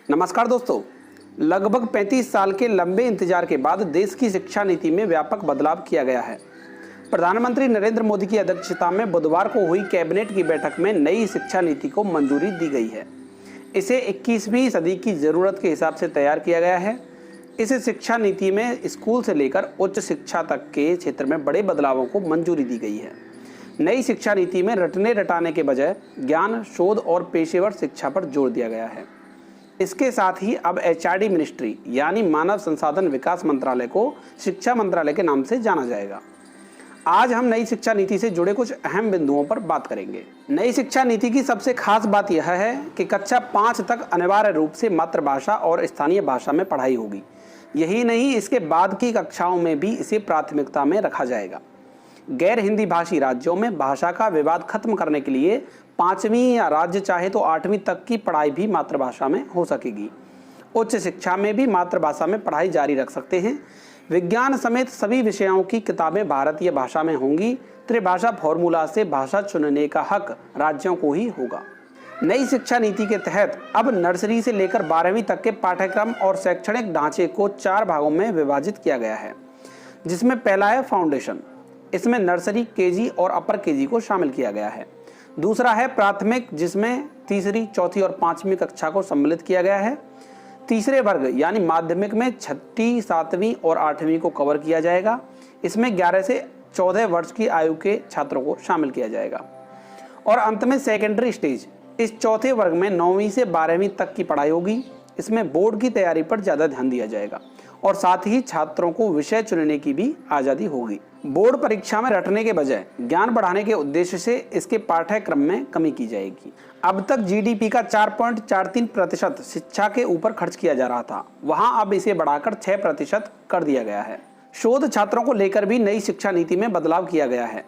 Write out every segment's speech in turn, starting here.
नमस्कार दोस्तों, लगभग 35 साल के लंबे इंतजार के बाद देश की शिक्षा नीति में व्यापक बदलाव किया गया है। प्रधानमंत्री नरेंद्र मोदी की अध्यक्षता में बुधवार को हुई कैबिनेट की बैठक में नई शिक्षा नीति को मंजूरी दी गई है। इसे 21वीं सदी की ज़रूरत के हिसाब से तैयार किया गया है। इस शिक्षा नीति में स्कूल से लेकर उच्च शिक्षा तक के क्षेत्र में बड़े बदलावों को मंजूरी दी गई है। नई शिक्षा नीति में रटने रटाने के बजाय ज्ञान, शोध और पेशेवर शिक्षा पर जोर दिया गया है। इसके साथ ही अब एचआरडी मिनिस्ट्री यानी मानव संसाधन विकास मंत्रालय को शिक्षा मंत्रालय के नाम से जाना जाएगा। आज हम नई शिक्षा नीति से जुड़े कुछ अहम बिंदुओं पर बात करेंगे। नई शिक्षा नीति की सबसे खास बात यह है कि कक्षा 5 तक अनिवार्य रूप से मातृभाषा और स्थानीय भाषा में पढ़ाई होगी। यही नहीं, इसके बाद की कक्षाओं में भी इसे प्राथमिकता में रखा जाएगा। गैर हिंदी भाषी राज्यों में भाषा का विवाद खत्म करने के लिए 5वीं या राज्य चाहे तो 8वीं तक की पढ़ाई भी मातृभाषा में हो सकेगी। उच्च शिक्षा में भी मातृभाषा में पढ़ाई जारी रख सकते हैं। विज्ञान समेत सभी विषयों की किताबें भारतीय भाषा में होंगी। त्रिभाषा फॉर्मूला से भाषा चुनने का हक राज्यों को ही होगा। नई शिक्षा नीति के तहत अब नर्सरी से लेकर 12वीं तक के पाठ्यक्रम और शैक्षणिक ढांचे को 4 भागों में विभाजित किया गया है, जिसमें पहला है फाउंडेशन। इसमें नर्सरी, केजी और अपर केजी को शामिल किया गया है। दूसरा है प्राथमिक, जिसमें तीसरी, चौथी और 5वीं कक्षा को सम्मिलित किया गया है। तीसरे वर्ग यानी माध्यमिक में 6ठी, 7वीं और 8वीं को कवर किया जाएगा। इसमें 11 से 14 वर्ष की आयु के छात्रों को शामिल किया जाएगा। और अंत में सेकेंडरी स्टेज, इस चौथे वर्ग में 9वीं से 12वीं तक की पढ़ाई होगी। इसमें बोर्ड की तैयारी पर ज़्यादा ध्यान दिया जाएगा और साथ ही छात्रों को विषय चुनने की भी आज़ादी होगी। बोर्ड परीक्षा में रटने के बजाय ज्ञान बढ़ाने के उद्देश्य से इसके पाठ्यक्रम में कमी की जाएगी। अब तक जीडीपी का 4.43% शिक्षा के ऊपर खर्च किया जा रहा था, वहां अब इसे बढ़ाकर 6% कर दिया गया है। शोध छात्रों को लेकर भी नई शिक्षा नीति में बदलाव किया गया है।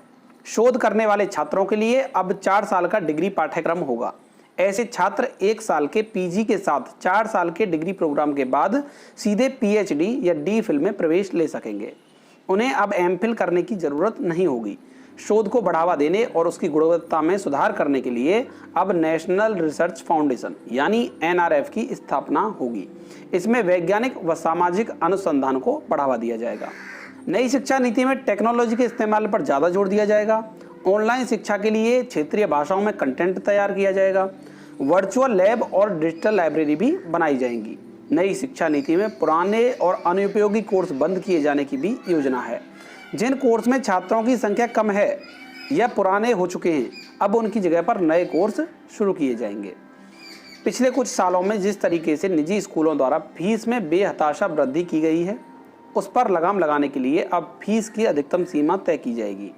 शोध करने वाले छात्रों के लिए अब 4 साल का डिग्री पाठ्यक्रम होगा। ऐसे छात्र 1 साल के पीजी के साथ 4 साल के डिग्री प्रोग्राम के बाद सीधे पीएचडी या डीफिल में प्रवेश ले सकेंगे। उन्हें अब एमफिल करने की जरूरत नहीं होगी। शोध को बढ़ावा देने और उसकी गुणवत्ता में सुधार करने के लिए अब नेशनल रिसर्च फाउंडेशन यानी एनआरएफ की स्थापना होगी। इसमें वैज्ञानिक व सामाजिक अनुसंधान को बढ़ावा दिया जाएगा। नई शिक्षा नीति में टेक्नोलॉजी के इस्तेमाल पर ज़्यादा जोर दिया जाएगा। ऑनलाइन शिक्षा के लिए क्षेत्रीय भाषाओं में कंटेंट तैयार किया जाएगा। वर्चुअल लैब और डिजिटल लाइब्रेरी भी बनाई जाएंगी। नई शिक्षा नीति में पुराने और अनुपयोगी कोर्स बंद किए जाने की भी योजना है। जिन कोर्स में छात्रों की संख्या कम है या पुराने हो चुके हैं, अब उनकी जगह पर नए कोर्स शुरू किए जाएंगे। पिछले कुछ सालों में जिस तरीके से निजी स्कूलों द्वारा फीस में बेहताशा वृद्धि की गई है, उस पर लगाम लगाने के लिए अब फीस की अधिकतम सीमा तय की जाएगी।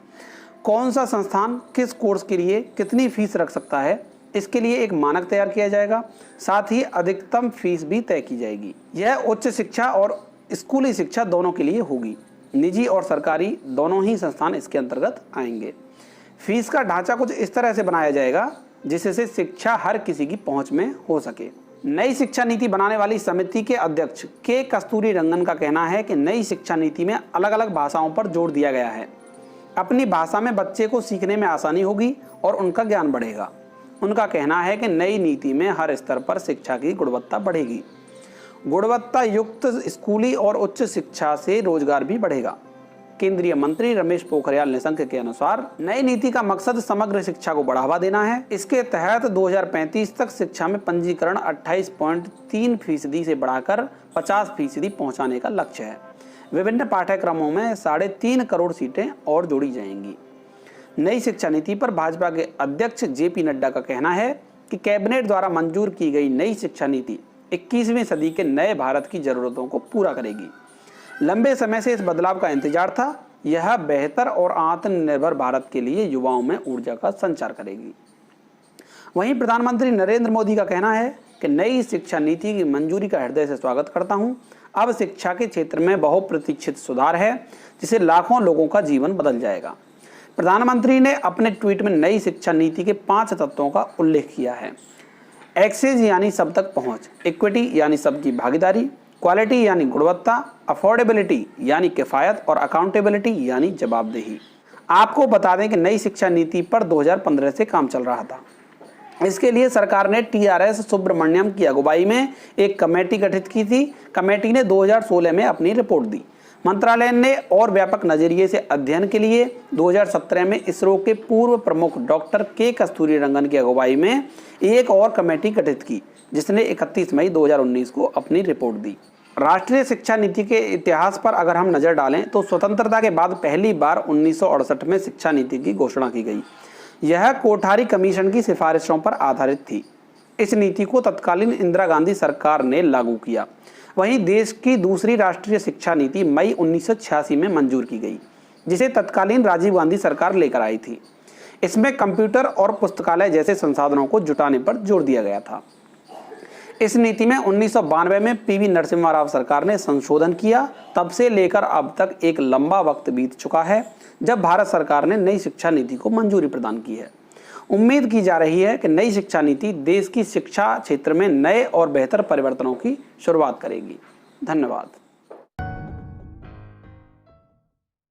कौन सा संस्थान किस कोर्स के लिए कितनी फीस रख सकता है, इसके लिए एक मानक तैयार किया जाएगा। साथ ही अधिकतम फीस भी तय की जाएगी। यह उच्च शिक्षा और स्कूली शिक्षा दोनों के लिए होगी। निजी और सरकारी दोनों ही संस्थान इसके अंतर्गत आएंगे। फीस का ढांचा कुछ इस तरह से बनाया जाएगा जिससे शिक्षा हर किसी की पहुंच में हो सके। नई शिक्षा नीति बनाने वाली समिति के अध्यक्ष के कस्तूरी रंगन का कहना है कि नई शिक्षा नीति में अलग अलग भाषाओं पर जोर दिया गया है। अपनी भाषा में बच्चे को सीखने में आसानी होगी और उनका ज्ञान बढ़ेगा। उनका कहना है कि नई नीति में हर स्तर पर शिक्षा की गुणवत्ता बढ़ेगी। गुणवत्ता युक्त स्कूली और उच्च शिक्षा से रोजगार भी बढ़ेगा। केंद्रीय मंत्री रमेश पोखरियाल निशंक के अनुसार नई नीति का मकसद समग्र शिक्षा को बढ़ावा देना है। इसके तहत 2035 तक शिक्षा में पंजीकरण 28.3% से बढ़ाकर 50% पहुंचाने का लक्ष्य है। विभिन्न पाठ्यक्रमों में 3.5 करोड़ सीटें और जोड़ी जाएंगी। नई शिक्षा नीति पर भाजपा के अध्यक्ष जेपी नड्डा का कहना है कि कैबिनेट द्वारा मंजूर की गई नई शिक्षा नीति 21वीं सदी के नए भारत की जरूरतों को पूरा करेगी। लंबे समय से इस बदलाव का इंतजार था। यह बेहतर और आत्मनिर्भर भारत के लिए युवाओं में ऊर्जा का संचार करेगी। वहीं प्रधानमंत्री नरेंद्र मोदी का कहना है कि नई शिक्षा नीति की मंजूरी का हृदय से स्वागत करता हूं। अब शिक्षा के क्षेत्र में बहुप्रतीक्षित सुधार है, जिससे लाखों लोगों का जीवन बदल जाएगा। प्रधानमंत्री ने अपने ट्वीट में नई शिक्षा नीति के 5 तत्वों का उल्लेख किया है। एक्सेस यानी सब तक पहुंच, इक्विटी यानी सबकी भागीदारी, क्वालिटी यानी गुणवत्ता, अफोर्डेबिलिटी यानी किफ़ायत और अकाउंटेबिलिटी यानी जवाबदेही। आपको बता दें कि नई शिक्षा नीति पर 2015 से काम चल रहा था इसके लिए सरकार ने TRS सुब्रमण्यम की अगुवाई में एक कमेटी गठित की थी। कमेटी ने 2016 में अपनी रिपोर्ट दी। मंत्रालय ने और व्यापक नजरिए से अध्ययन के लिए 2017 में इसरो के पूर्व प्रमुख डॉक्टर के कस्तूरीरंगन की अगुवाई में एक और कमेटी गठित की, जिसने 31 मई 2019 को अपनी रिपोर्ट दी। राष्ट्रीय शिक्षा नीति के इतिहास पर अगर हम नजर डालें तो स्वतंत्रता के बाद पहली बार 1968 में शिक्षा नीति की घोषणा की गई। यह कोठारी कमीशन की सिफारिशों पर आधारित थी। इस नीति को तत्कालीन इंदिरा गांधी सरकार ने लागू किया। वहीं देश की दूसरी राष्ट्रीय शिक्षा नीति मई 1986 में मंजूर की गई, जिसे तत्कालीन राजीव गांधी सरकार लेकर आई थी। इसमें कंप्यूटर और पुस्तकालय जैसे संसाधनों को जुटाने पर जोर दिया गया था। इस नीति में 1992 में PV नरसिम्हा राव सरकार ने संशोधन किया। तब से लेकर अब तक एक लंबा वक्त बीत चुका है जब भारत सरकार ने नई शिक्षा नीति को मंजूरी प्रदान की है। उम्मीद की जा रही है कि नई शिक्षा नीति देश की शिक्षा क्षेत्र में नए और बेहतर परिवर्तनों की शुरुआत करेगी। धन्यवाद।